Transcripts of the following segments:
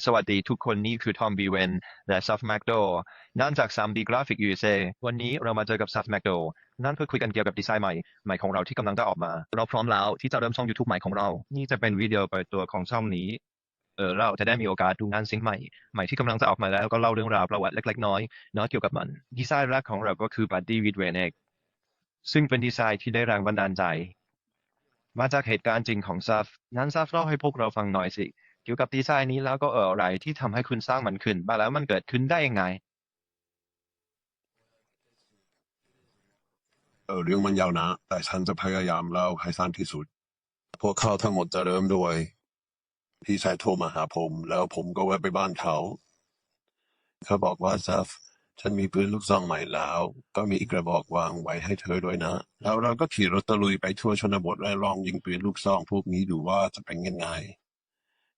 สวัสดีทุกคนนี่คือทอมบีเวนและซัฟแมคโดนั่นจาก 3D Graphic USA วันนี้เรามาเจอกับซัฟแมคโดนั่นเพื่อคุยกันเกี่ยวกับดีไซน์ใหม่ของเราที่กำลังจะออกมาเราพร้อมแล้วที่จะเริ่มช่อง YouTube ใหม่ของเรานี่จะเป็นวิดีโอเปิดตัวของช่องนี้เราจะได้มีโอกาสดูงานสิ่งใหม่ที่กำลังจะออกมาแล้วก็เล่าเรื่องราวประวัติเล็กๆน้อยเกี่ยวกับมันดีไซน์แรกของเราก็คือ Buddy with Redneck ซึ่งเป็นดีไซน์ที่ได้แรงบันดาลใจมาจากเหตุการณ์จริงของซัฟงั้นซัฟเล่าให้พวกเราฟังหน่อยสิเกี่ยวกับดีไซน์นี้แล้วก็อะไรที่ทำให้คุณสร้างมันขึ้นมาแล้วมันเกิดขึ้นได้ยังไงเรื่องมันยาวนะแต่ฉันจะพยายามเล่าให้สั้นที่สุดพวกเขาทั้งหมดจะเริ่มด้วยพี่ชายโทรมาหาผมแล้วผมก็แวะไปบ้านเขาบอกว่าซัฟฉันมีปืนลูกซองใหม่แล้วก็มีอีกกระบอกวางไว้ให้เธอด้วยนะแล้วเราก็ขี่รถตะลุยไปทั่วชนบทและลองยิงปืนลูกซองพวกนี้ดูว่าจะเป็นยังไง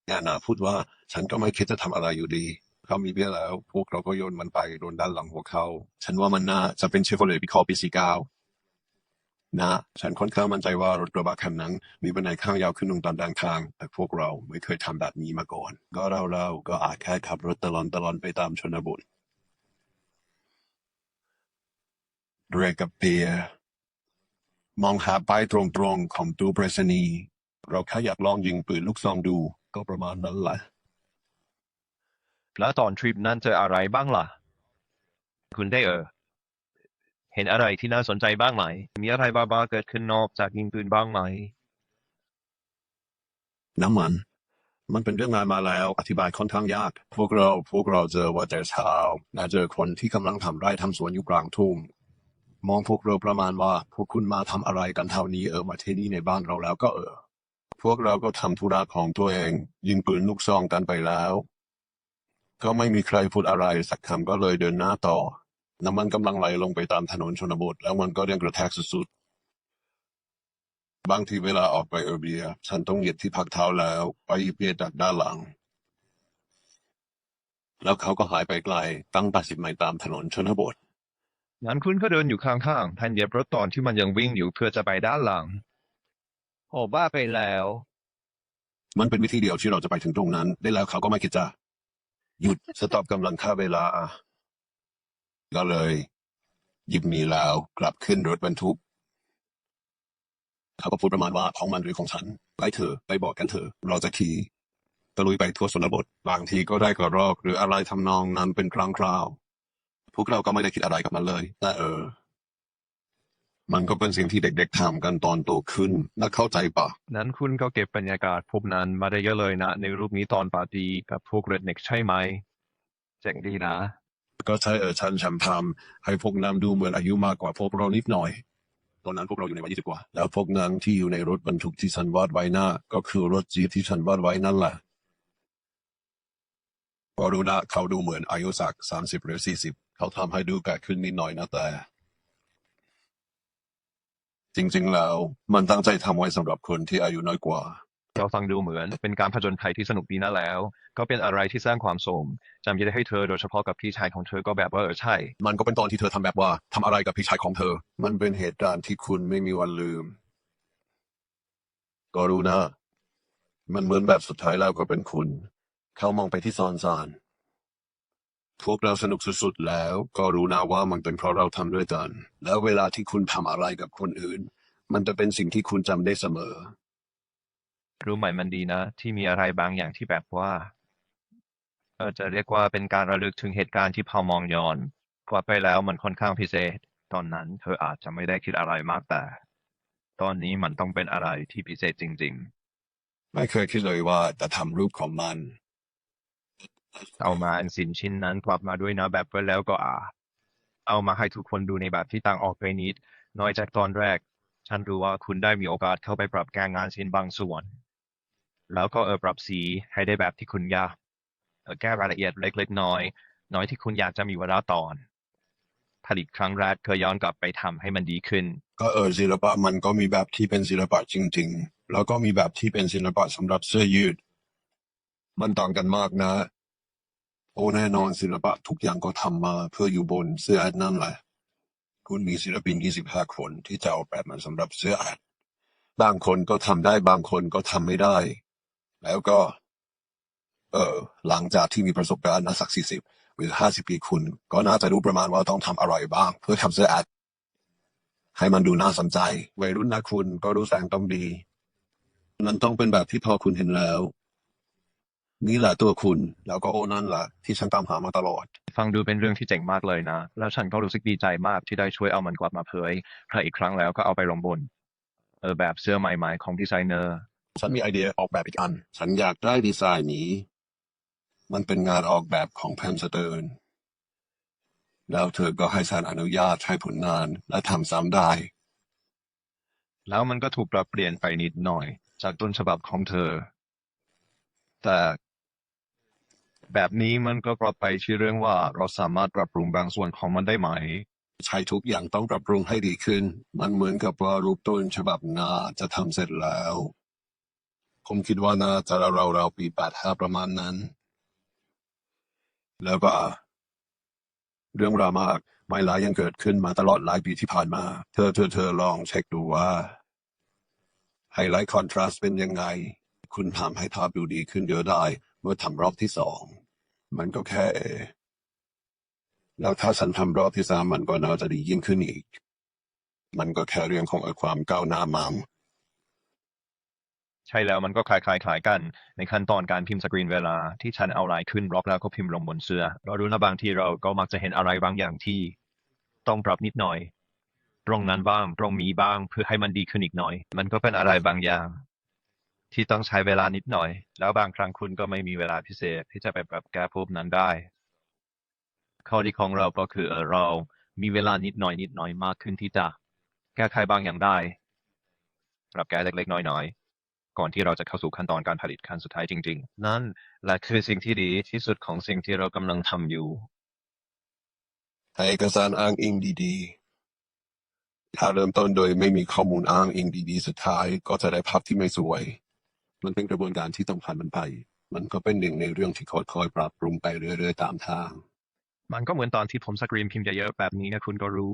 งานนาพูดว่าฉันก็ไม่คิดจะทำอะไรอยู่ดีเขามีเบี้ยแล้วพวกเราก็โยนมันไปโดนด้านหลังหัวเขาฉันว่ามันน่าจะเป็นเชฟโรเลตพิคอปี49นะฉันค่อนข้างมั่นใจว่ารถกระบะคันนั้นมีบันไดข้างยาวขึ้นลงตามด้านข้างแต่พวกเราไม่เคยทำแบบนี้มาก่อนก็เราก็อาจแค่ขับรถตลอนไปตามชนบทเรือกับเบียร์มองหาป้ายตรงๆของตู้ไปรษณีย์เราแค่อยากลองยิงปืนลูกซองดูก็ประมาณนั้นแหละแล้วตอนทริปนั้นเจออะไรบ้างล่ะคุณได้เห็นอะไรที่น่าสนใจบ้างไหมมีอะไรบ้าๆเกิดขึ้นนอกจากยิงปืนบ้างไหมน้ำมันเป็นเรื่องงานมาแล้วอธิบายค่อนข้างยากพวกเราเจอว่าแต่เช้าน่าเจอคนที่กำลังทำไร่ทำสวนอยู่กลางทุ่งมองพวกเราประมาณว่าพวกคุณมาทำอะไรกันเท่านี้มาที่นี่ในบ้านเราแล้วก็พวกเราก็ทำธุระของตัวเองยิงปืนลูกซองกันไปแล้วก็ไม่มีใครพูดอะไรสักคำก็เลยเดินหน้าต่อน้ำมันกำลังไหลลงไปตามถนนชนบทแล้วมันก็เร่งกระแทกสุดๆบางทีเวลาออกไปเบียร์ฉันต้องเหยียดที่พักเท้าแล้วไปเบียร์จากด้านหลังแล้วเขาก็หายไปไกลตั้ง80 ไมล์ตามถนนชนบทงั้นคุณก็เดินอยู่ข้างๆแทนเหยียบรถตอนที่มันยังวิ่งอยู่เพื่อจะไปด้านหลังโอ้บ้าไปแล้วมันเป็นวิธีเดียวที่เราจะไปถึงตรงนั้นได้แล้วเขาก็ไม่คิดจะหยุดสต็อปกำลังฆ่าเวลาก็เลยหยิบมีแล้วกลับขึ้นรถบรรทุกเขาก็พูดประมาณว่าของมันหรือของฉันไปเถอะไปบอกกันเถอะเราจะขี่ตะลุยไปทั่วชนบทบางทีก็ได้กระรอกหรืออะไรทำนองนั้นเป็นครั้งคราวพวกเราก็ไม่ได้คิดอะไรกับมันเลยแต่มันก็เป็นสิ่งที่เด็กๆทำกันตอนโตขึ้นน่าเข้าใจปะนั้นคุณก็เก็บบรรยากาศพวกนั้นมาได้เยอะเลยนะในรูปนี้ตอนปาร์ตี้กับพวกเรดเน็กใช่ไหมเจ๋งดีนะก็ใช่ฉันทำให้พวกนั้นดูเหมือนอายุมากกว่าพวกเรานิดหน่อยตอนนั้นพวกเราอยู่ในวัย20 กว่าแล้วพวกนั้นที่อยู่ในรถบรรทุกที่ฉันวาดไว้หน้าก็คือรถจี๊ปที่ฉันวาดไว้นั่นแหละก็รู้นะเขาดูเหมือนอายุสัก30 หรือ40เขาทำให้ดูแก่ขึ้นนิดหน่อยนะแต่จริงๆแล้วมันตั้งใจทำไว้สำหรับคนที่อายุน้อยกว่าเราฟังดูเหมือนเป็นการผจญภัยที่สนุกดีนะแล้วก็เป็นอะไรที่สร้างความโสมจำได้ให้เธอโดยเฉพาะกับพี่ชายของเธอก็แบบว่าใช่มันก็เป็นตอนที่เธอทำแบบว่าทำอะไรกับพี่ชายของเธอมันเป็นเหตุการณ์ที่คุณไม่มีวันลืมก็รู้นะมันเหมือนแบบสุดท้ายแล้วก็เป็นคุณเขามองไปที่ซานพวกเราสนุกสุดๆแล้วก็รู้นะว่ามันเป็นเพราะเราทำด้วยกันแล้วเวลาที่คุณทำอะไรกับคนอื่นมันจะเป็นสิ่งที่คุณจำได้เสมอรู้ไหมมันดีนะที่มีอะไรบางอย่างที่แบบว่าจะเรียกว่าเป็นการระลึกถึงเหตุการณ์ที่พอมองย้อนกว่าไปแล้วมันค่อนข้างพิเศษตอนนั้นเธออาจจะไม่ได้คิดอะไรมากแต่ตอนนี้มันต้องเป็นอะไรที่พิเศษจริงไม่เคยคิดเลยว่าจะทำรูปของมันๆเอามาอันสินชิ้นนั้นกลับมาด้วยนะแบบไปแล้วก็เอามาให้ทุกคนดูในแบบที่ต่างออกไปนิดน้อยจากตอนแรกฉันรู้ว่าคุณได้มีโอกาสเข้าไปปรับแก้งานชิ้นบางส่วนแล้วก็ปรับสีให้ได้แบบที่คุณอยากแก้รายละเอียดเล็กๆน้อยที่คุณอยากจะมีเวลาตอนผลิตครั้งแรกเคยย้อนกลับไปทำให้มันดีขึ้นก็ศิลปะมันก็มีแบบที่เป็นศิลปะจริงๆแล้วก็มีแบบที่เป็นศิลปะสำหรับเสื้อยืดมันต่างกันมากนะโอ้แน่นอนศิลปะทุกอย่างก็ทำมาเพื่ออยู่บนเสื้อแอดนั่นแหละคุณมีศิลปิน25 คนที่จะออกแบบมันสำหรับเสื้อแอดบางคนก็ทำได้บางคนก็ทำไม่ได้แล้วก็ หลังจากที่มีประสบการณ์สัก40 หรือ50 ปีคุณก็น่าจะรู้ประมาณว่าต้องทำอะไรบ้างเพื่อทำเสื้อแอดให้มันดูน่าสนใจวัยรุ่นนะคุณก็รู้แสงต้องดีมันต้องเป็นแบบที่พอคุณเห็นแล้วนี่แหละตัวคุณแล้วก็โอ้นั่นแหละที่ฉันตามหามาตลอด ฟังดูเป็นเรื่องที่เจ๋งมากเลยนะแล้วฉันก็รู้สึกดีใจมากที่ได้ช่วยเอามันกลับมาเผยแพร่อีกครั้งแล้วก็เอาไปลงบนแบบเสื้อใหม่ๆของดีไซเนอร์ฉันมีไอเดียออกแบบอีกอัน ฉันอยากได้ดีไซน์นี้ มันเป็นงานออกแบบของแพนสเติร์นแล้วเธอก็ให้ฉันอนุญาตใช้ผลงานและทำซ้ำได้ แล้วมันก็ถูกปรับเปลี่ยนไปนิดหน่อยจากต้นฉบับของเธอแต่แบบนี้มันก็กลับไปที่เรื่องว่าเราสามารถปรับปรุงบางส่วนของมันได้ไหมใช้ทุกอย่างต้องปรับปรุงให้ดีขึ้น มันเหมือนกับว่ารูปต้นฉบับน่าจะทำเสร็จแล้ว ผมคิดว่าน่าจะเราปี85ประมาณนั้น แล้วก็เรื่องราวมากไม่ร้ายยังเกิดขึ้นมาตลอดหลายปีที่ผ่านมา เธอลองเช็คดูว่าไฮไลท์คอนทราสต์เป็นยังไง คุณทำให้ภาพดูดีขึ้นเยอะได้ เมื่อทำรอบที่2มันก็แค่ แล้วถ้าฉันทำรอบที่3มันก็น่าจะดียิ่งขึ้นอีก มันก็แค่เรื่องของความก้าวหน้ามั้ง ใช่แล้วมันก็คล้ายกันในขั้นตอนการพิมพ์สกรีนเวลาที่ฉันเอาลายขึ้นบล็อกแล้วก็พิมพ์ลงบนเสื้อเราดูนะบางทีเราก็มักจะเห็นอะไรบางอย่างที่ต้องปรับนิดหน่อยตรงนั้นบ้างตรงนี้บ้างเพื่อให้มันดีขึ้นอีกหน่อยมันก็เป็นอะไรบางอย่างที่ต้องใช้เวลานิดหน่อยแล้วบางครั้งคุณก็ไม่มีเวลาพิเศษที่จะไปปรับแก้พวกนั้นได้ข้อดีของเราก็คือเรามีเวลานิดหน่อยมากขึ้นที่จะแก้ไขบางอย่างได้ปรับแก้เล็กๆน้อยๆก่อนที่เราจะเข้าสู่ขั้นตอนการผลิตขั้นสุดท้ายจริงๆนั่นแหละคือสิ่งที่ดีที่สุดของสิ่งที่เรากำลังทำอยู่ให้เอกสารอ้างอิงดีๆ ถ้าเริ่มต้นโดยไม่มีข้อมูลอ้างอิงดีๆ สุดท้ายก็จะได้ภาพที่ไม่สวย มันเป็นกระบวนการที่ต้องผ่านมันไป มันก็เป็นหนึ่งในเรื่องที่ค่อยๆปรับปรุงไปเรื่อยๆตามทาง มันก็เหมือนตอนที่ผมสกรีนพิมพ์เยอะๆแบบนี้นะคุณก็รู้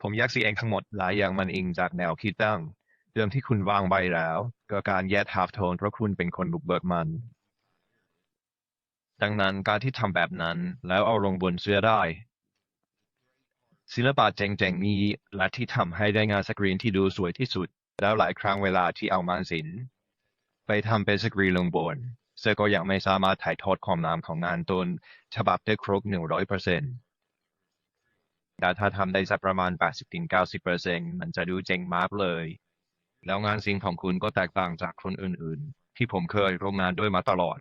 ผมแยกสีเองทั้งหมดหลายอย่างมันอิงจากแนวคิดตั้งเดิมที่คุณวางไว้แล้วก็การแยกฮาล์ฟโทนเพราะคุณเป็นคนบุกเบิกมันดังนั้นการที่ทำแบบนั้นแล้วเอาลงบนเสื้อได้ศิลปะเจ๋งๆนี้และที่ทำให้ได้งานสกรีนที่ดูสวยที่สุดแล้วหลายครั้งเวลาที่เอางานศิลป์ไปทำเป็นสกรีนลงบนเสื้อก็ยังไม่สามารถถ่ายทอดความงามของงานต้นฉบับได้ครบ100%แต่ถ้าทำได้สักประมาณ80-90%มันจะดูเจ๋งมากเลยแล้วงานศิลป์ของคุณก็แตกต่างจากคนอื่นๆที่ผมเคยร่วมงานด้วยมาตลอด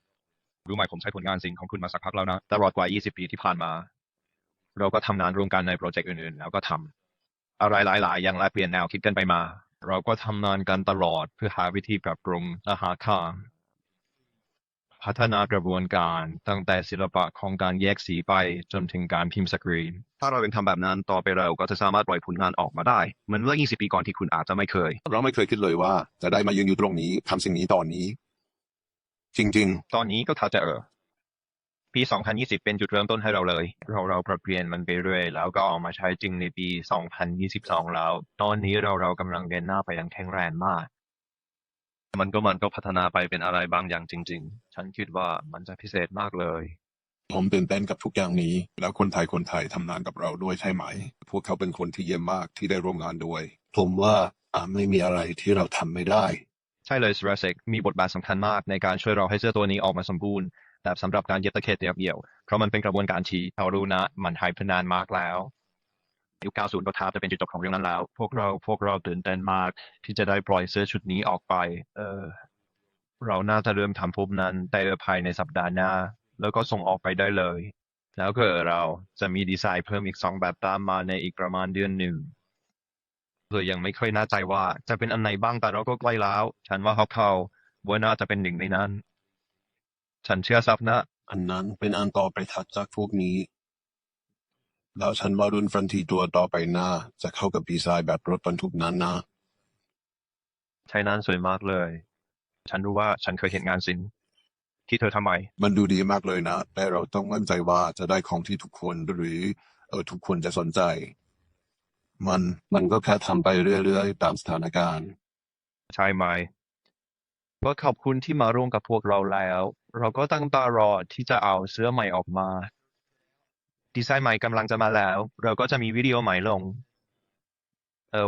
รู้ไหมผมใช้ผลงานศิลป์ของคุณมาสักพักแล้วนะตลอดกว่า20 ปีที่ผ่านมาเราก็ทำงานร่วมกันในโปรเจกต์อื่นๆแล้วก็ทำอะไรหลายๆอย่างและเปลี่ยนแนวคิดกันไปมาเราก็ทำงานกันตลอดเพื่อหาวิธีปรับปรุงและหาทางพัฒนากระบวนการตั้งแต่ศิลปะของการแยกสีไปจนถึงการพิมพ์สกรีนถ้าเรายังทำแบบนั้นต่อไปเราก็จะสามารถปล่อยผลงานออกมาได้เหมือนเมื่อ20 ปีก่อนที่คุณอาจจะไม่เคยเราไม่เคยคิดเลยว่าจะได้มายืนอยู่ตรงนี้ทำสิ่งนี้ตอนนี้ จริงตอนนี้ก็ถ้าจะปี 2020 เป็นจุดเริ่มต้นให้เราเลยเราปรับเปลี่ยนมันไปเรื่อยแล้วก็เอามาใช้จริงในปี 2022 แล้วตอนนี้เรากำลังเดินหน้าไปอย่างแข็งแรงมากมันก็พัฒนาไปเป็นอะไรบางอย่างจริงๆฉันคิดว่ามันจะพิเศษมากเลย ๆ ผมตื่นเต้นกับทุกอย่างนี้ แล้วคนไทยทำงานกับเราด้วยใช่ไหม พวกเขาเป็นคนที่เยี่ยมมากที่ได้ร่วมงานด้วย ผมว่าไม่มีอะไรที่เราทำไม่ได้ ใช่เลย Jurassic มีบทบาทสำคัญมากในการช่วยเราให้เสื้อตัวนี้ออกมาสมบูรณ์แบบสำหรับการเย็บตะเข็บเดี่ยวเพราะมันเป็นกระบวนการที่เรารู้นะมันหายไปนานมากแล้วยุค 90 ก็แทบจะเป็นจุดจบของเรื่องนั้นแล้วพวกเราตื่นเต้นมากที่จะได้ปล่อยเสื้อชุดนี้ออกไปเราน่าจะเริ่มทำพวกนั้นได้ภายในสัปดาห์หน้าแล้วก็ส่งออกไปได้เลยแล้วก็เราจะมีดีไซน์เพิ่มอีก2 แบบตามมาในอีกประมาณเดือนหนึ่งเลยยังไม่ค่อยแน่ใจว่าจะเป็นอันไหนบ้างแต่เราก็ใกล้แล้วฉันว่าเขาว่าน่าจะเป็นหนึ่งในนั้นฉันเชื่อซับนะอันนั้นเป็นอันต่อไปถัดจากพวกนี้ แล้วฉันว่ารุ่นฟรันทีตัวต่อไปหน้าจะเข้ากับดีไซน์แบบรถบรรทุกนั้นนะ ใช่นั้นสวยมากเลยฉันรู้ว่าฉันเคยเห็นงานศิลป์ที่เธอทำไว้มันดูดีมากเลยนะ แต่เราต้องมั่นใจว่าจะได้ของที่ทุกคนหรือทุกคนจะสนใจ มันก็แค่ทำไปเรื่อยๆตามสถานการณ์ ใช่ไหมก็ขอบคุณที่มาร่วมกับพวกเราแล้ว เราก็ตั้งตารอที่จะเอาเสื้อใหม่ออกมา ดีไซน์ใหม่กำลังจะมาแล้ว เราก็จะมีวิดีโอใหม่ลง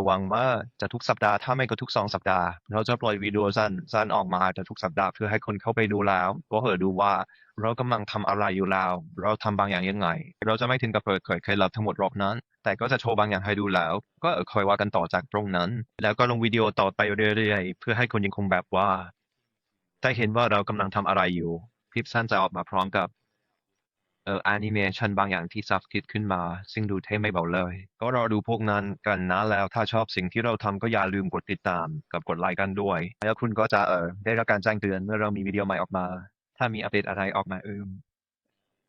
หวังว่าจะทุกสัปดาห์ถ้าไม่ก็ทุก2 สัปดาห์ เราจะปล่อยวิดีโอสั้นออกมาจะทุกสัปดาห์เพื่อให้คนเข้าไปดูแล้วก็ดูว่าเรากำลังทำอะไรอยู่แล้ว เราทำบางอย่างยังไง เราจะไม่ถึงกับเปิดเผยเคล็ดลับทั้งหมดหรอกนั้น แต่ก็จะโชว์บางอย่างให้ดูแล้ว ก็ค่อยว่ากันต่อจากตรงนั้น แล้วก็ลงวิดีโอต่อไปเรื่อยๆเพื่อให้คนยังคงแบบว่าได้เห็นว่าเรากำลังทำอะไรอยู่คลิปสั้นจะออกมาพร้อมกับแอนิเมชันบางอย่างที่ซับคิดขึ้นมาซึ่งดูเท่ไม่เบาเลย ก็รอดูพวกนั้นกันนะแล้วถ้าชอบสิ่งที่เราทำก็อย่าลืมกดติดตามกับกดไลค์กันด้วย แล้วคุณก็จะได้รับการแจ้งเตือนเมื่อเรามีวิดีโอใหม่ออกมา ถ้ามีอัปเดตอะไรออกมา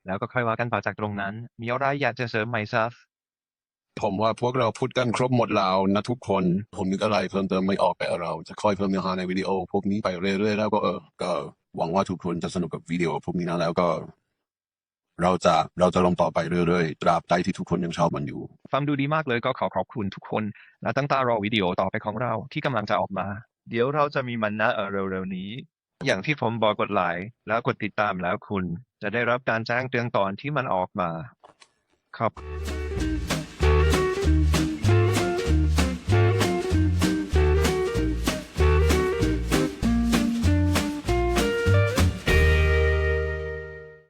แล้วก็ค่อยว่ากันต่อจากตรงนั้น มีอะไรอยากจะเสริมไหมซัฟ ผมว่าพวกเราพูดกันครบหมดแล้วนะทุกคน ผมนึกอะไรเพิ่มเติมไม่ออกแต่เราจะค่อยเพิ่มเนื้อหาในวิดีโอพวกนี้ไปเรื่อยๆแล้วก็ก็หวังว่าทุกคนจะสนุกกับวิดีโอพวกนี้นะแล้วก็ เราจะลงต่อไปเรื่อยๆตราบใดที่ทุกคนยังชอบมันอยู่ ฟังดูดีมากเลยก็ขอบคุณทุกคน และตั้งตารอวิดีโอต่อไปของเราที่กำลังจะออกมา เดี๋ยวเราจะมีมันนะเร็วๆนี้ อย่างที่ผมบอกกดไลค์แล้วกดติดตามแล้วคุณจะได้รับการแจ้งเตือนตอนที่มันออกมาครับ